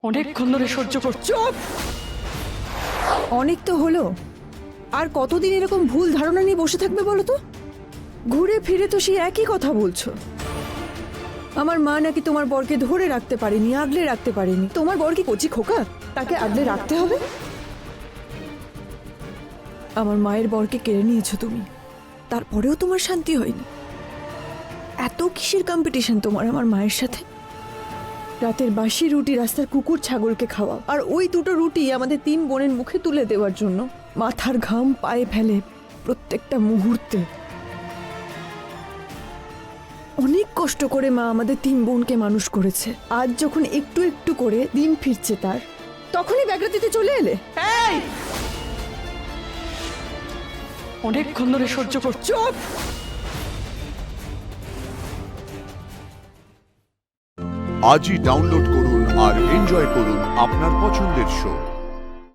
অনেকক্ষণ ধরে সহ্য করছো। অনেক তো হলো। আর কতদিন এরকম ভুল ধারণা নিয়ে বসে থাকবে বলো তো? ঘুরে ফিরে তো সেই একই কথা বলছো। আমার মা নাকি তোমার বরকে ধরে রাখতে পারেনি, আগলে রাখতে পারেনি। তোমার বর কি কচি খোকা? তাকে আগলে রাখতে হবে? আমার মায়ের বরকে কেড়ে নিয়েছো তুমি, তারপরেও তোমার শান্তি হয়নি। এত কিসের কম্পিটিশন তোমার আমার মায়ের সাথে? রাতের বাসি রুটি রাস্তার কুকুর ছাগলকে খাওয়াও, আর ওই দুটো রুটি আমাদের 3 বোনের মুখে তুলে দেওয়ার জন্য মাথার ঘাম পায়ে ফেলে প্রত্যেকটা মুহূর্তে। অনেক কষ্ট করে মা আমাদের 3 বোনকে মানুষ করেছে। আজ যখন একটু একটু করে দিন ফিরছে তার, তখনই ব্যাঘাতিতে চলে এলে। এই অনেকক্ষণ ধরে সহ্য করছো। আজই ডাউনলোড করুন আর এনজয় করুন আপনার পছন্দের শো।